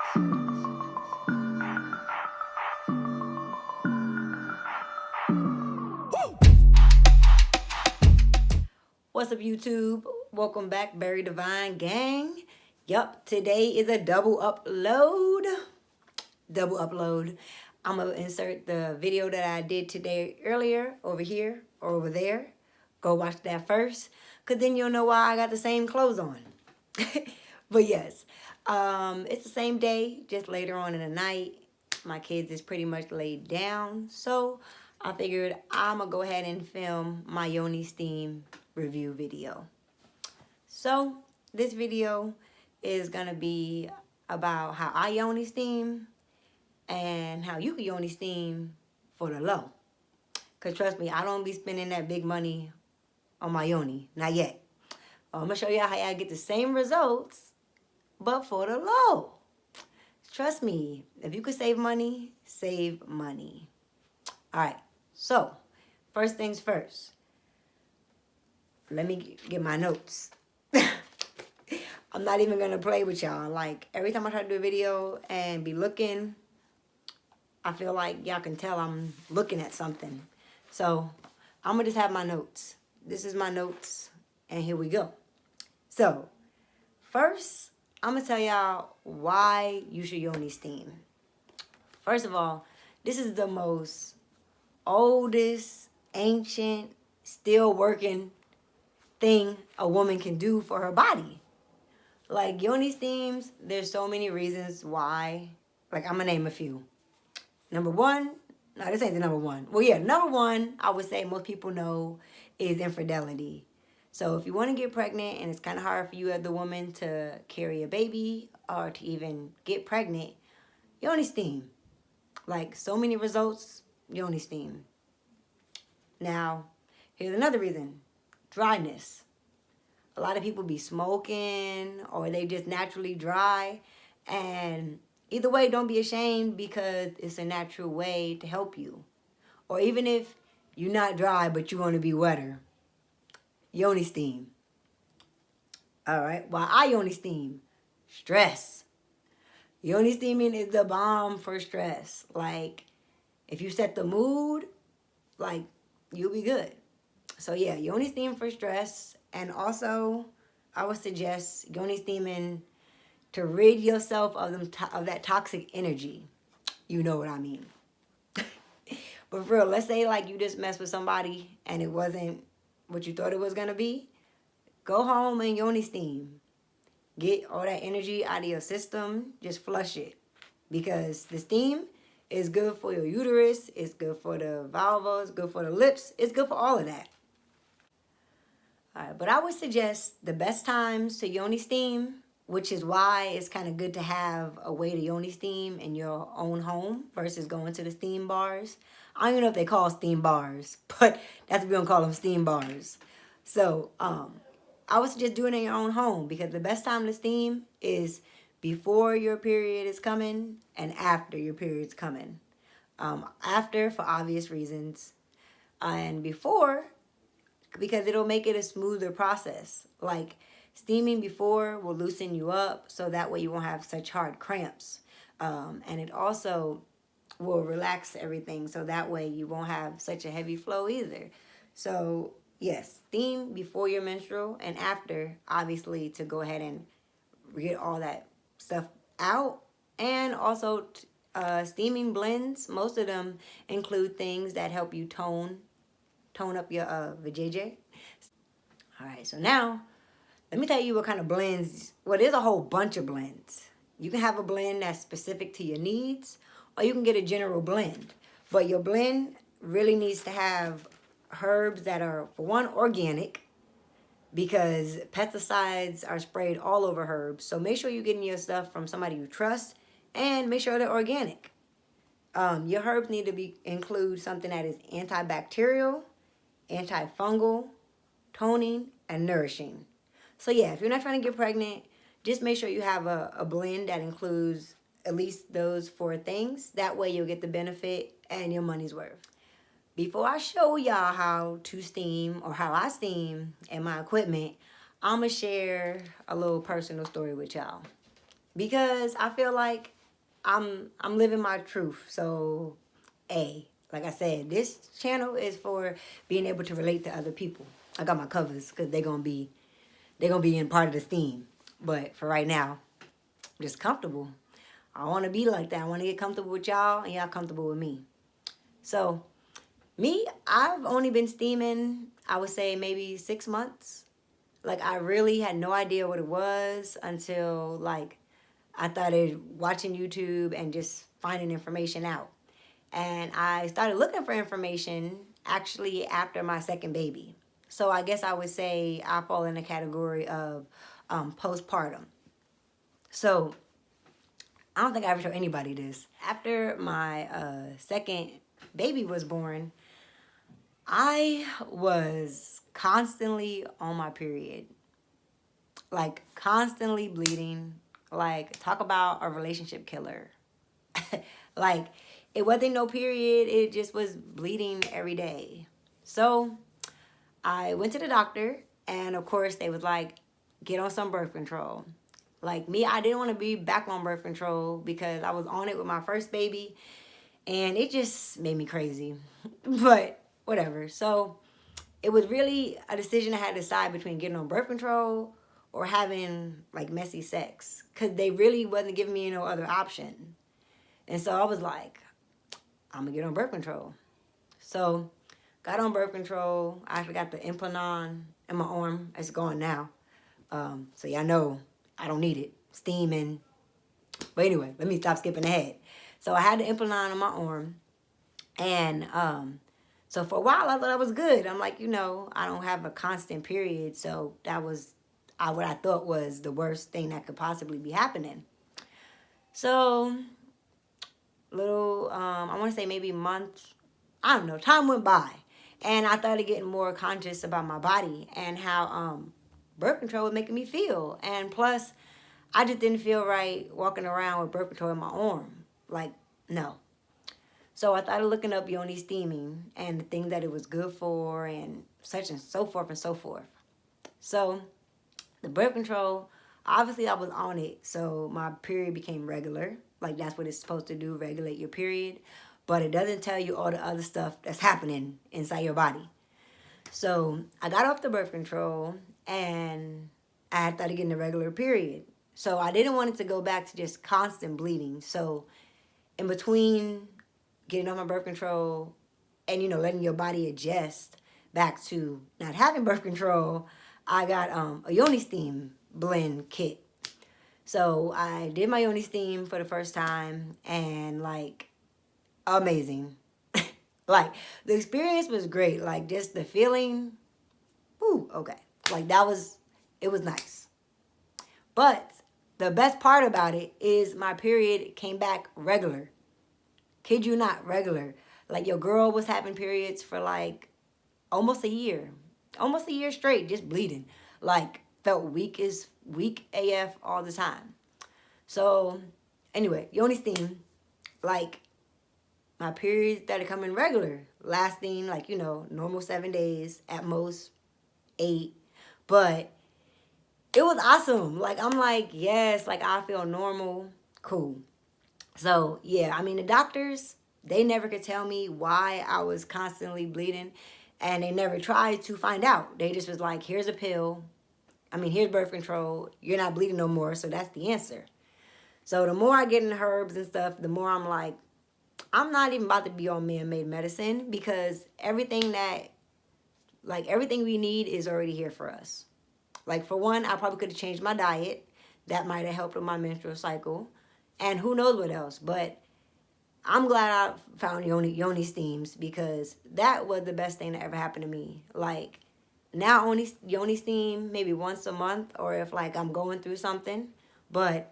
What's up, YouTube? Welcome back, Very Divine Gang. Yup, today is a double upload. I'm gonna insert the video that I did today earlier over here or over there. Go watch that first, cause then you'll know why I got the same clothes on. But yes, it's the same day, just later on in the night. My kids is pretty much laid down, so I figured I'm gonna go ahead and film my Yoni Steam review video. So this video is gonna be about how I Yoni Steam and how you can Yoni Steam for the low. Cause trust me, I don't be spending that big money on my Yoni, not yet. I'm gonna show you how I get the same results, but for the low. Trust me, if you could save money, save money. All right, so first things first. Let me get my notes. I'm not even gonna play with y'all. Like, every time I try to do a video and be looking, I feel like y'all can tell I'm looking at something. So I'm gonna just have my notes. This is my notes, and here we go. So first, I'm gonna tell y'all why you should Yoni Steam. First of all, this is the most oldest, ancient, still working thing a woman can do for her body. Like, Yoni Steams, there's so many reasons why. Like, I'm gonna name a few. Number one, no, this ain't the number one. Well, yeah, number one, I would say most people know, is infidelity. So if you want to get pregnant and it's kind of hard for you as the woman to carry a baby or to even get pregnant, Yoni Steam. Like, so many results, Yoni Steam. Now, here's another reason. Dryness. A lot of people be smoking or they just naturally dry. And either way, don't be ashamed, because it's a natural way to help you. Or even if you're not dry but you want to be wetter, Yoni Steam. All right, while I Yoni Steam, stress. Yoni Steaming is the bomb for stress. Like, if you set the mood, like, you'll be good. So yeah, Yoni Steam for stress. And also, I would suggest Yoni Steaming to rid yourself of that toxic energy. You know what I mean. But for real, let's say like you just messed with somebody and it wasn't what you thought it was going to be. Go home and Yoni Steam. Get all that energy out of your system. Just flush it. Because the steam is good for your uterus. It's good for the vulva. It's good for the lips. It's good for all of that. All right, but I would suggest the best times to Yoni Steam, which is why it's kind of good to have a way to Yoni Steam in your own home versus going to the steam bars. I don't even know if they call steam bars, but that's what we're going to call them, steam bars. So I would suggest doing it in your own home, because the best time to steam is before your period is coming and after your period's coming. After, for obvious reasons, and before, because it'll make it a smoother process. Like, steaming before will loosen you up, so that way you won't have such hard cramps. And it also will relax everything, so that way you won't have such a heavy flow either. So yes, steam before your menstrual, and after, obviously, to go ahead and get all that stuff out. And also steaming blends, most of them include things that help you tone up your vajayjay. All right, so now let me tell you what kind of blends. Well, there's a whole bunch of blends. You can have a blend that's specific to your needs, or you can get a general blend. But your blend really needs to have herbs that are, for one, organic, because pesticides are sprayed all over herbs. So make sure you're getting your stuff from somebody you trust, and make sure they're organic. Your herbs need to include something that is antibacterial, antifungal, toning, and nourishing. So yeah, if you're not trying to get pregnant, just make sure you have a blend that includes at least those 4 things. That way you'll get the benefit and your money's worth. Before I show y'all how to steam, or how I steam and my equipment, I'm going to share a little personal story with y'all. Because I feel like I'm living my truth. So, like I said, this channel is for being able to relate to other people. I got my covers because they're gonna be in part of this theme. But for right now, I'm just comfortable. I want to be like that. I want to get comfortable with y'all, and y'all comfortable with me. So, me, I've only been steaming, I would say maybe 6 months. Like, I really had no idea what it was until, like, I started watching YouTube and just finding information out. And I started looking for information actually after my second baby. So I guess I would say I fall in the category of postpartum. So I don't think I ever told anybody this. After my second baby was born, I was constantly on my period, like constantly bleeding. Like, talk about a relationship killer. Like, it wasn't no period, it just was bleeding every day. So I went to the doctor, and of course, they was like, get on some birth control. Like me, I didn't want to be back on birth control because I was on it with my first baby, and it just made me crazy. But whatever. So it was really a decision I had to decide between getting on birth control or having like messy sex, because they really wasn't giving me no other option. And so I was like, I'm gonna get on birth control. So got on birth control. I actually got the implant in my arm. It's gone now. So y'all know I don't need it. Steaming. But anyway, let me stop skipping ahead. So I had the implant on my arm. And so for a while I thought I was good. I'm like, I don't have a constant period. So that was what I thought was the worst thing that could possibly be happening. So I want to say maybe months, I don't know, time went by. And I started getting more conscious about my body and how birth control was making me feel. And plus, I just didn't feel right walking around with birth control in my arm. Like, no. So I started looking up Yoni Steaming and the things that it was good for and such and so forth and so forth. So the birth control, obviously I was on it. So my period became regular. Like, that's what it's supposed to do, regulate your period. But it doesn't tell you all the other stuff that's happening inside your body. So I got off the birth control, and I started getting a regular period. So I didn't want it to go back to just constant bleeding. So in between getting off my birth control and, letting your body adjust back to not having birth control, I got a Yoni Steam blend kit. So I did my Yoni Steam for the first time, and like, amazing. Like, the experience was great. Like, just the feeling, okay. Like, it was nice. But the best part about it is my period came back regular. Kid you not, regular. Like, your girl was having periods for like almost a year. Almost a year straight, just bleeding. Like, felt weak AF all the time. So, anyway, Yoni Steam, like, my periods started coming regular, lasting like, normal 7 days, at most 8. But it was awesome. Like, I'm like, yes, like, I feel normal, cool. So, yeah, I mean, the doctors, they never could tell me why I was constantly bleeding, and they never tried to find out. They just was like, here's a pill. Here's birth control. You're not bleeding no more, so that's the answer. So the more I get in herbs and stuff, the more I'm like, I'm not even about to be on man-made medicine, because everything we need is already here for us. Like, for one, I probably could have changed my diet. That might have helped with my menstrual cycle. And who knows what else. But I'm glad I found Yoni Steams, because that was the best thing that ever happened to me. Like, now only Yoni Steam maybe once a month, or if like I'm going through something. But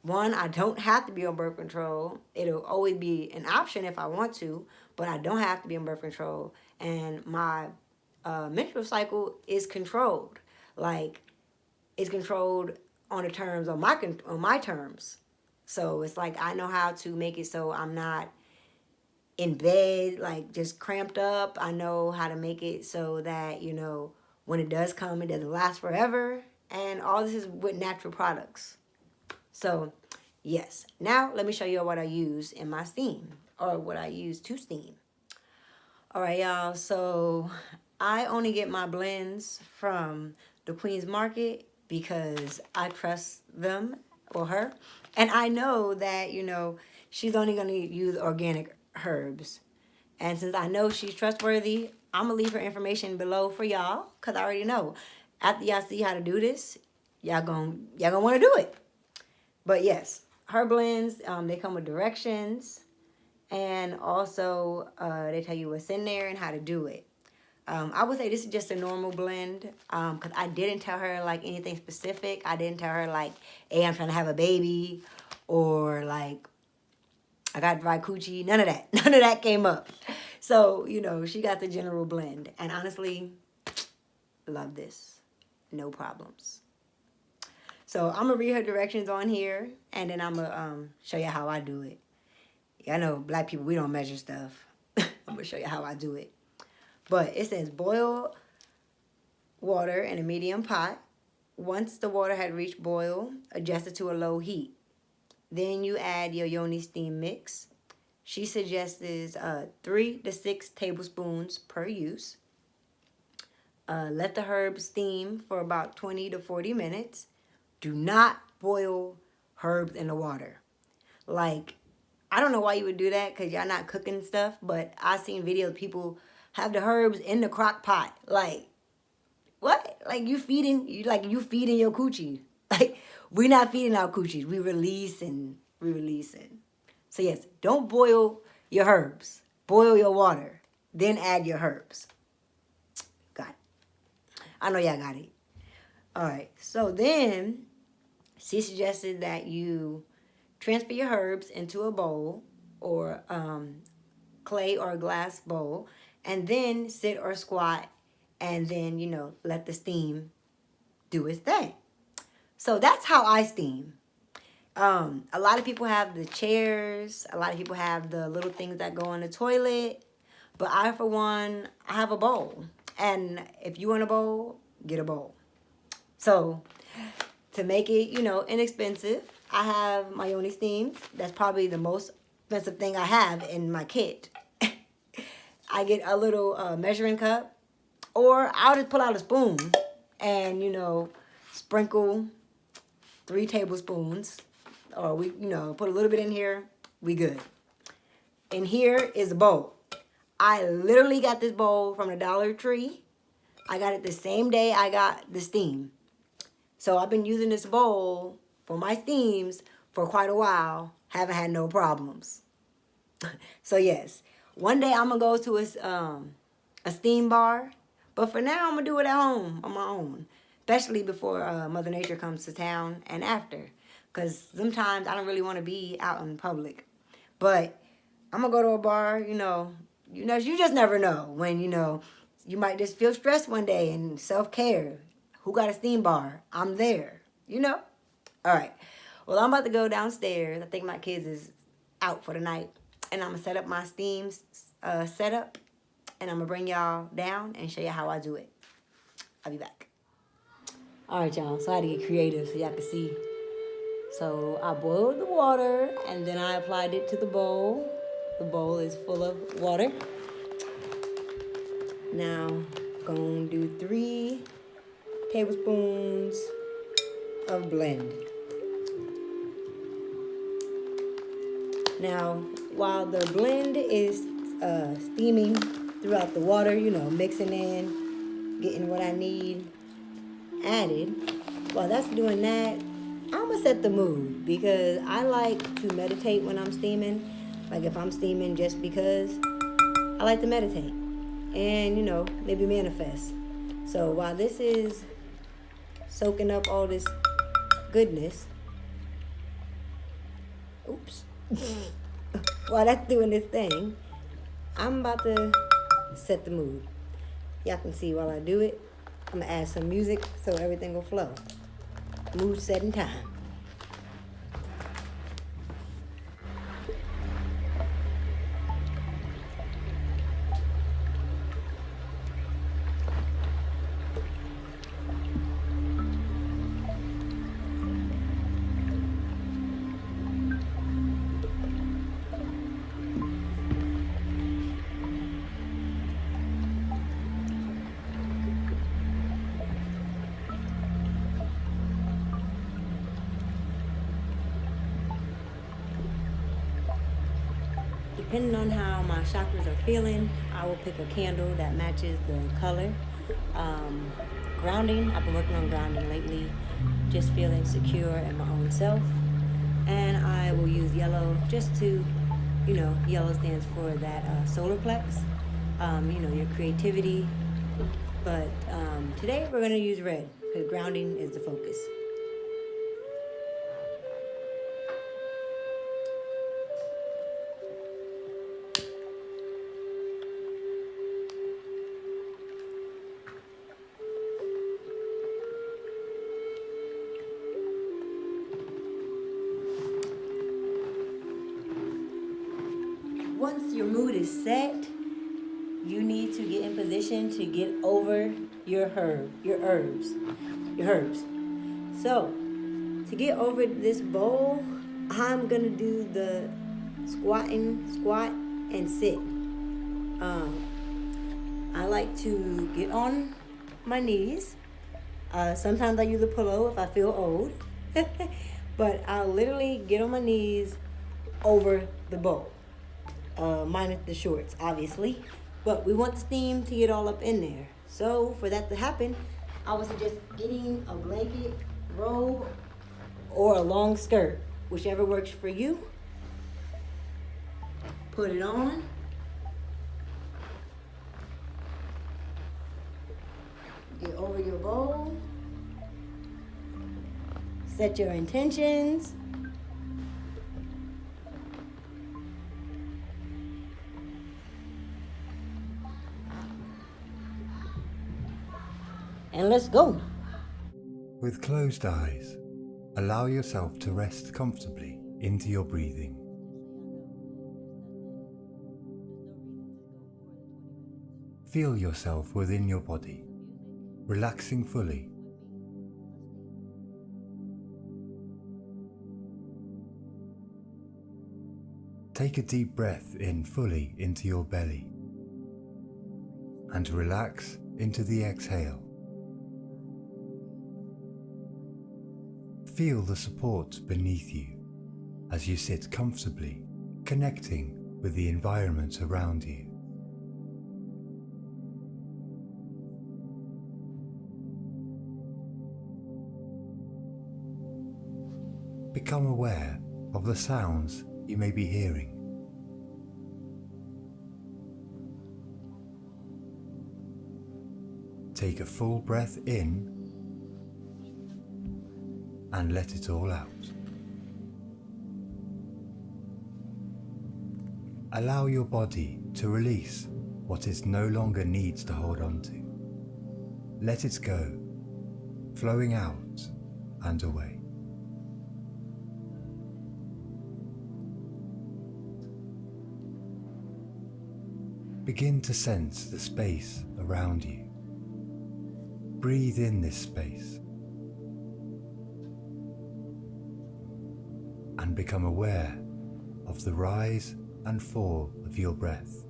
one, I don't have to be on birth control. It'll always be an option if I want to, but I don't have to be on birth control. And my menstrual cycle is controlled. Like, it's controlled on the terms on my terms. So it's like, I know how to make it so I'm not in bed, like, just cramped up. I know how to make it so that, when it does come, it doesn't last forever. And all this is with natural products. So, Yes. Now let me show you what I use in my steam, or what I use to steam. All right, y'all. So I only get my blends from the Queen's Market because I trust them or her. And I know that, she's only going to use organic herbs. And since I know she's trustworthy, I'm going to leave her information below for y'all because I already know. After y'all see how to do this, y'all gonna want to do it. But yes, her blends, they come with directions. And also, they tell you what's in there and how to do it. I would say this is just a normal blend because I didn't tell her like anything specific. I didn't tell her like, hey, I'm trying to have a baby, or like, I got dry coochie. None of that. None of that came up. So, she got the general blend. And honestly, love this. No problems. So I'm going to read her directions on here, and then I'm going to show you how I do it. I know black people, we don't measure stuff. I'm going to show you how I do it. But it says boil water in a medium pot. Once the water had reached boil, adjust it to a low heat. Then you add your Yoni Steam mix. She suggests 3 to 6 tablespoons per use. Let the herbs steam for about 20 to 40 minutes. Do not boil herbs in the water. Like, I don't know why you would do that because y'all not cooking stuff, but I've seen videos of people have the herbs in the crock pot. Like, what? Like, you feeding your coochie. Like, we're not feeding our coochies. We releasing. So yes, don't boil your herbs. Boil your water. Then add your herbs. Got it. I know y'all got it. All right. So then she suggested that you transfer your herbs into a bowl or clay or a glass bowl, and then sit or squat, and then, let the steam do its thing. So that's how I steam. A lot of people have the chairs. A lot of people have the little things that go in the toilet. But I, for one, I have a bowl. And if you want a bowl, get a bowl. So to make it, inexpensive, I have my Yoni Steam. That's probably the most expensive thing I have in my kit. I get a little measuring cup, or I'll just pull out a spoon and, sprinkle 3 tablespoons, or we, put a little bit in here. We good. And here is a bowl. I literally got this bowl from the Dollar Tree. I got it the same day I got the steam. So I've been using this bowl for my steams for quite a while. Haven't had no problems. So yes, one day I'm going to go to a steam bar. But for now, I'm going to do it at home on my own. Especially before Mother Nature comes to town and after. Because sometimes I don't really want to be out in public. But I'm going to go to a bar, you just never know when, you might just feel stressed one day and self-care. Who got a steam bar? I'm there, All right. Well, I'm about to go downstairs. I think my kids is out for the night. And I'm going to set up my steam setup. And I'm going to bring y'all down and show you how I do it. I'll be back. All right, y'all. So I had to get creative so y'all can see. So I boiled the water, and then I applied it to the bowl. The bowl is full of water. Now, going to do 3 tablespoons of blend. Now, while the blend is steaming throughout the water, mixing in, getting what I need added, while that's doing that, I'm going to set the mood because I like to meditate when I'm steaming. Like if I'm steaming just because, I like to meditate and, maybe manifest. So while this is soaking up all this goodness, while that's doing this thing, I'm about to set the mood. Y'all can see while I do it, I'm going to add some music so everything will flow. Mood setting time. depending on how my chakras are feeling, I will pick a candle that matches the color. Grounding, I've been working on grounding lately, just feeling secure in my own self. And I will use yellow just to, yellow stands for that solar plex, your creativity. But today we're going to use red because grounding is the focus. Once your mood is set, you need to get in position to get over your herbs. So, to get over this bowl, I'm gonna do the squat and sit. I like to get on my knees. Sometimes I use a pillow if I feel old. But I'll literally get on my knees over the bowl. Minus the shorts, obviously. But we want the steam to get all up in there. So for that to happen, I would suggest getting a blanket, robe, or a long skirt, whichever works for you. Put it on. Get over your bowl. Set your intentions. And let's go. With closed eyes, allow yourself to rest comfortably into your breathing. Feel yourself within your body, relaxing fully. Take a deep breath in fully into your belly and relax into the exhale. Feel the support beneath you as you sit comfortably, connecting with the environment around you. Become aware of the sounds you may be hearing. Take a full breath in and let it all out. Allow your body to release what it no longer needs to hold on to. Let it go, flowing out and away. Begin to sense the space around you. Breathe in this space and become aware of the rise and fall of your breath.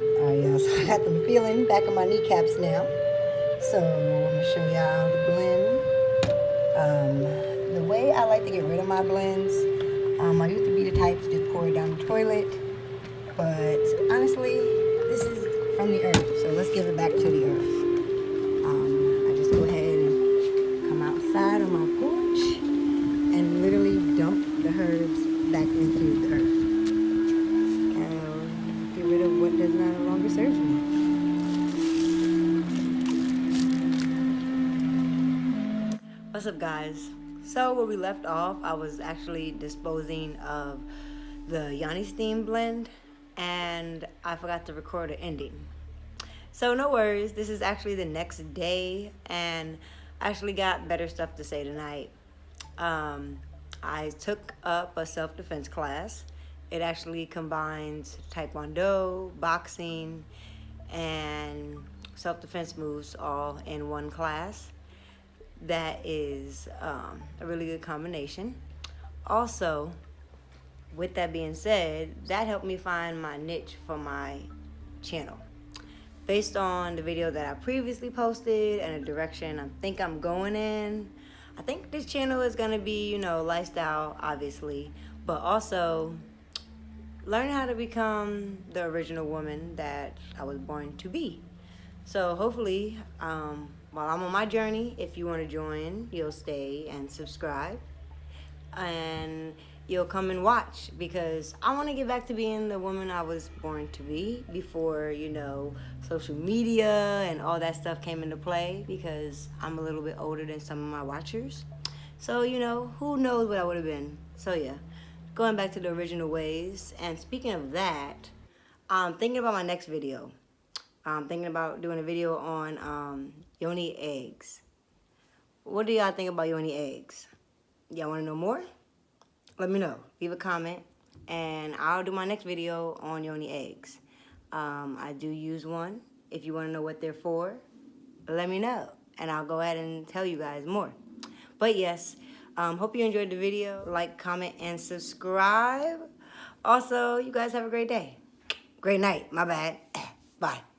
Alright, y'all, so I got them feeling back in my kneecaps now. So I'm gonna show y'all the blend. The way I like to get rid of my blends, I used to be the type to just pour it down the toilet, but honestly, this is from the earth, so let's give it back to the earth. I just go ahead and come outside on my porch and literally dump the herbs back into the earth. And get rid of what does no longer serve me. What's up, guys? So where we left off, I was actually disposing of the Yoni Steam blend, and I forgot to record an ending. So no worries, this is actually the next day, and I actually got better stuff to say tonight. I took up a self-defense class. It actually combines taekwondo, boxing, and self-defense moves all in one class. That is a really good combination. Also, with that being said, that helped me find my niche for my channel. Based on the video that I previously posted and the direction I think I'm going in, I think this channel is gonna be, you know, lifestyle, obviously, but also learn how to become the original woman that I was born to be. So hopefully, while I'm on my journey, if you want to join, you'll stay and subscribe, and you'll come and watch, because I want to get back to being the woman I was born to be before, you know, social media and all that stuff came into play, because I'm a little bit older than some of my watchers. So, you know, who knows what I would have been. So yeah, going back to the original ways. And speaking of that, I'm thinking about my next video. I'm thinking about doing a video on Yoni eggs. What do y'all think about Yoni eggs? Y'all want to know more? Let me know. Leave a comment, and I'll do my next video on Yoni eggs. I do use one. If you want to know what they're for, let me know, and I'll go ahead and tell you guys more. But yes, hope you enjoyed the video. Like, comment, and subscribe. Also, you guys have a great day. Great night. My bad. Bye.